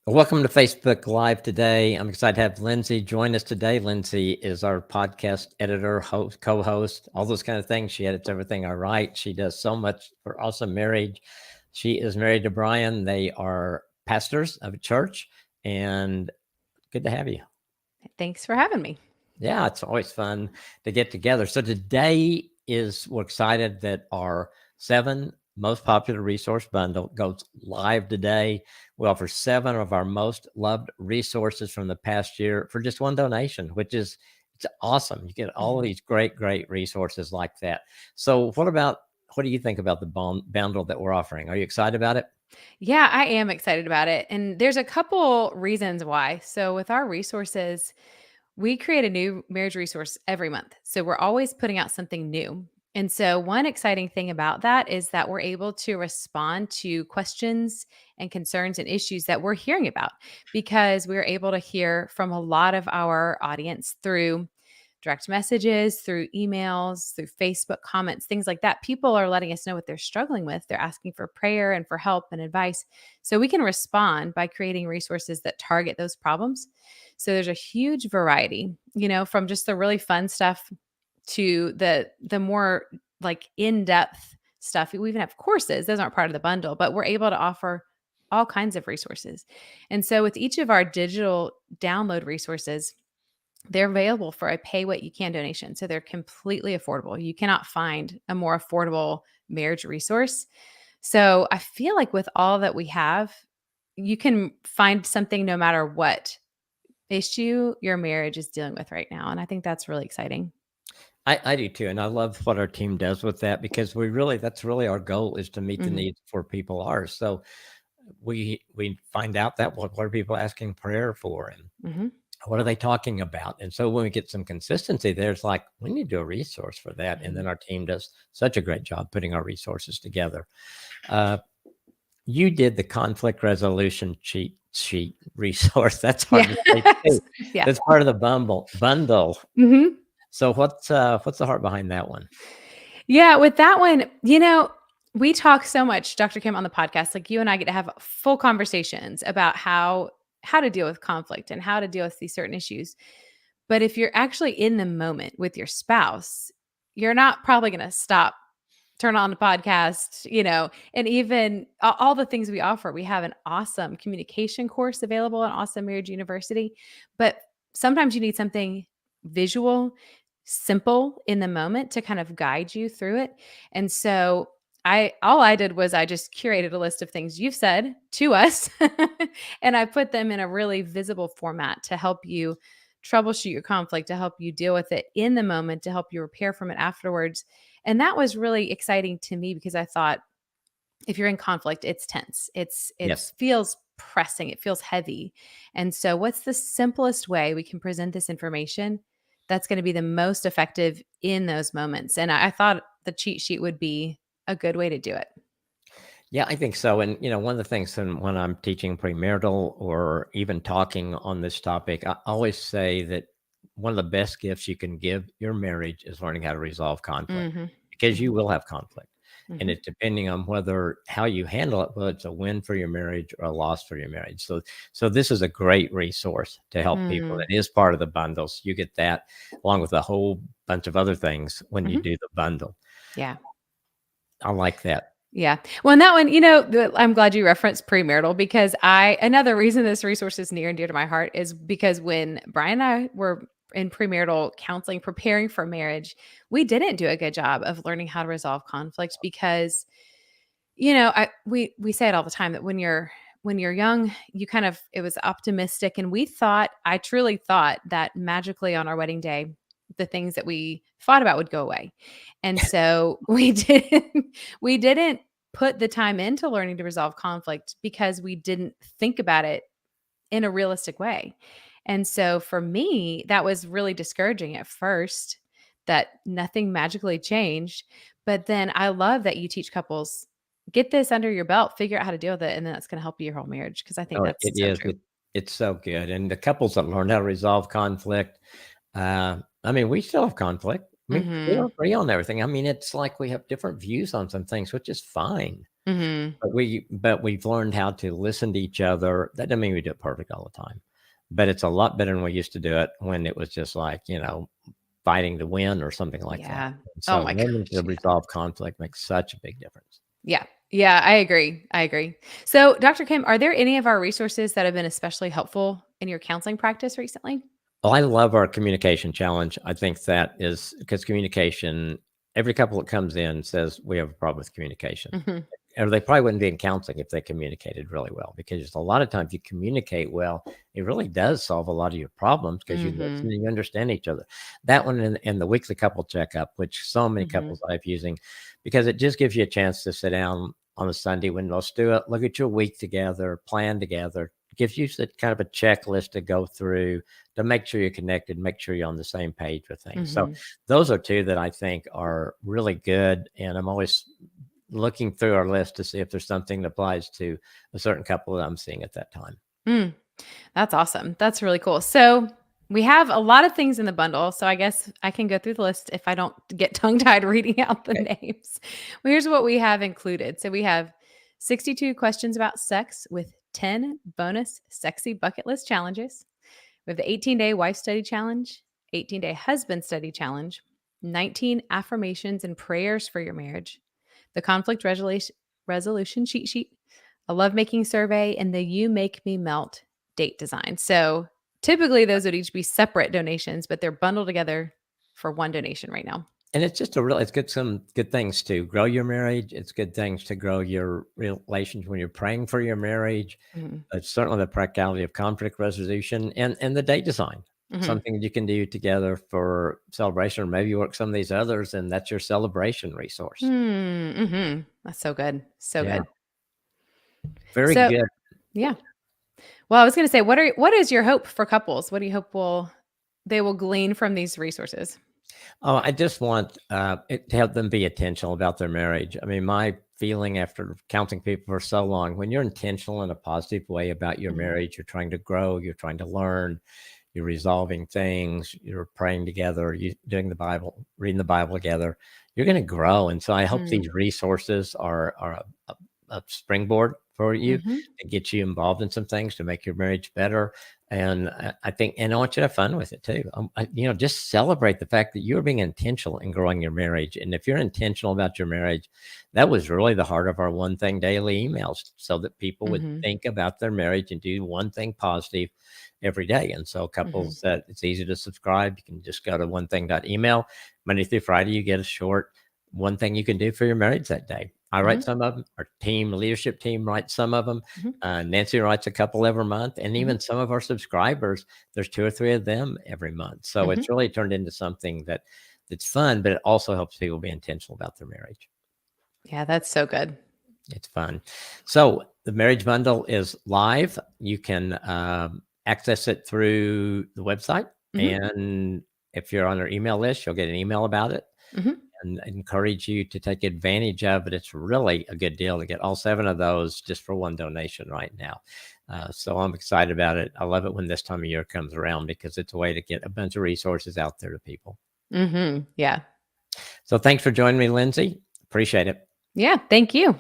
Welcome to Facebook Live today. I'm excited to have Lindsay join us today. Lindsay is our podcast editor, host, co-host, all those kind of things. She edits everything I write. She does so much for Awesome Marriage. She is married to Brian. They are pastors of a church, and good to have you. Thanks for having me. Yeah, it's always fun to get together. So today we're excited that our 7 most popular resource bundle goes live today. We offer 7 of our most loved resources from the past year for just one donation, which is it's awesome. You get all of these great resources like that. So what do you think about the bundle that we're offering? Are you excited about it? Yeah, I am excited about it. And there's a couple reasons why. So, with our resources, we create a new marriage resource every month. So, we're always putting out something new. And so, one exciting thing about that is that we're able to respond to questions and concerns and issues that we're hearing about because we're able to hear from a lot of our audience through direct messages, through emails, through Facebook comments, things like that. People are letting us know what they're struggling with. They're asking for prayer and for help and advice. So we can respond by creating resources that target those problems. So there's a huge variety, from just the really fun stuff to the more like in-depth stuff. We even have courses. Those aren't part of the bundle, but we're able to offer all kinds of resources. And so with each of our digital download resources, they're available for a pay what you can donation. So they're completely affordable. You cannot find a more affordable marriage resource. So I feel like with all that we have, you can find something no matter what issue your marriage is dealing with right now. And I think that's really exciting. I do too. And I love what our team does with that because that's really our goal is to meet the needs where people are. So we find out that what are people asking prayer for and what are they talking about? And so when we get some consistency there, it's like we need to do a resource for that. And then our team does such a great job putting our resources together. You did the conflict resolution cheat sheet resource. That's hard to say too. Yeah. That's part of the bundle. So what's the heart behind that one? Yeah, with that one, we talk so much, Dr. Kim, on the podcast. Like you and I get to have full conversations about how to deal with conflict and how to deal with these certain issues. But if you're actually in the moment with your spouse, you're not probably going to stop, turn on the podcast, and even all the things we offer. We have an awesome communication course available on Awesome Marriage University, but sometimes you need something visual, simple in the moment to kind of guide you through it. And so all I did was I just curated a list of things you've said to us and I put them in a really visible format to help you troubleshoot your conflict, to help you deal with it in the moment, to help you repair from it afterwards. And that was really exciting to me because I thought if you're in conflict, it's tense. It Yes. feels pressing, it feels heavy. And so what's the simplest way we can present this information that's going to be the most effective in those moments? And I thought the cheat sheet would be a good way to do it. Yeah, I think so. And, one of the things when I'm teaching premarital or even talking on this topic, I always say that one of the best gifts you can give your marriage is learning how to resolve conflict because you will have conflict. And it's depending on how you handle it, whether it's a win for your marriage or a loss for your marriage. So this is a great resource to help people. It is part of the bundles. You get that along with a whole bunch of other things when you do the bundle. Yeah. I like that. Yeah. Well, and that one, I'm glad you referenced premarital because another reason this resource is near and dear to my heart is because when Brian and I were in premarital counseling, preparing for marriage, we didn't do a good job of learning how to resolve conflict because, we say it all the time that when you're young, it was optimistic. And I truly thought that magically on our wedding day, the things that we fought about would go away. And so we didn't put the time into learning to resolve conflict because we didn't think about it in a realistic way. And so for me, that was really discouraging at first that nothing magically changed. But then I love that you teach couples, get this under your belt, figure out how to deal with it. And then that's going to help you your whole marriage. Cause I think Oh, that's it so is. true. It's so good. And the couples that learn how to resolve conflict, we still have conflict. We don't agree on everything. It's like we have different views on some things, which is fine. Mhm. But we've learned how to listen to each other. That doesn't mean we do it perfect all the time, but it's a lot better than we used to do it when it was just like, fighting to win or something like that. Yeah. And Oh so my learning gosh, to yeah. resolve conflict makes such a big difference. Yeah. Yeah, I agree. I agree. So, Dr. Kim, are there any of our resources that have been especially helpful in your counseling practice recently? Well, I love our communication challenge. I think that is because communication, every couple that comes in says we have a problem with communication. Mhm. Or they probably wouldn't be in counseling if they communicated really well, because a lot of times you communicate well, it really does solve a lot of your problems because you listen Mhm. and you understand each other. That one and the weekly couple checkup, which so many Mhm. couples I've using, because it just gives you a chance to sit down on a Sunday when let's do it, look at your week together, plan together, gives you kind of a checklist to go through to make sure you're connected, make sure you're on the same page with things. So Mhm. those are two that I think are really good. And I'm always looking through our list to see if there's something that applies to a certain couple that I'm seeing at that time. Mm. That's awesome. That's really cool. So, we have a lot of things in the bundle, so I guess I can go through the list if I don't get tongue-tied reading out the Okay. names. Well, here's what we have included. So, we have 62 questions about sex with 10 bonus sexy bucket list challenges. We have the 18-day wife study challenge, 18-day husband study challenge, 19 affirmations and prayers for your marriage, the conflict resolution cheat sheet, a lovemaking survey, and the You Make Me Melt date design. So typically those would each be separate donations, but they're bundled together for one donation right now. And it's just it's good, some good things to grow your marriage. It's good things to grow your relations when you're praying for your marriage. Mhm. It's certainly the practicality of conflict resolution and the date design. Mhm. Something you can do together for celebration, or maybe you work some of these others, and that's your celebration resource. Mm, mhm. That's so good. So Yeah, good. very So, good. yeah. Well, I was going to say what is your hope for couples? What do you hope they will glean from these resources? Oh, I just want it to help them be intentional about their marriage. I mean, my feeling after counseling people for so long, when you're intentional in a positive way about your Mhm. marriage, you're trying to grow, you're trying to learn, you're resolving things, you're praying together, you doing the Bible, reading the Bible together, you're going to grow. And so I hope Mm. these resources are a springboard for you Mhm. to get you involved in some things to make your marriage better. And I think, and I want you to have fun with it too. Just celebrate the fact that you're being intentional in growing your marriage. And if you're intentional about your marriage, that was really the heart of our one thing daily emails, so that people would Mhm. think about their marriage and do one thing positive every day. And so Mhm. couples that it's easy to subscribe, you can just go to one thing.email. Monday through Friday, you get a short one thing you can do for your marriage that day. I write Mhm. some of them. Our leadership team writes some of them. Mhm. Nancy writes a couple every month, and Mhm. even some of our subscribers, there's 2 or 3 of them every month. So Mhm. it's really turned into something that's fun, but it also helps people be intentional about their marriage. Yeah, that's so good. It's fun. So the marriage bundle is live. You can access it through the website, Mhm. and if you're on our email list, you'll get an email about it. Mhm. And encourage you to take advantage of it. It's really a good deal to get all 7 of those just for one donation right now. So I'm excited about it. I love it when this time of year comes around because it's a way to get a bunch of resources out there to people. Mhm. Yeah. So thanks for joining me, Lindsay. Appreciate it. Yeah, thank you.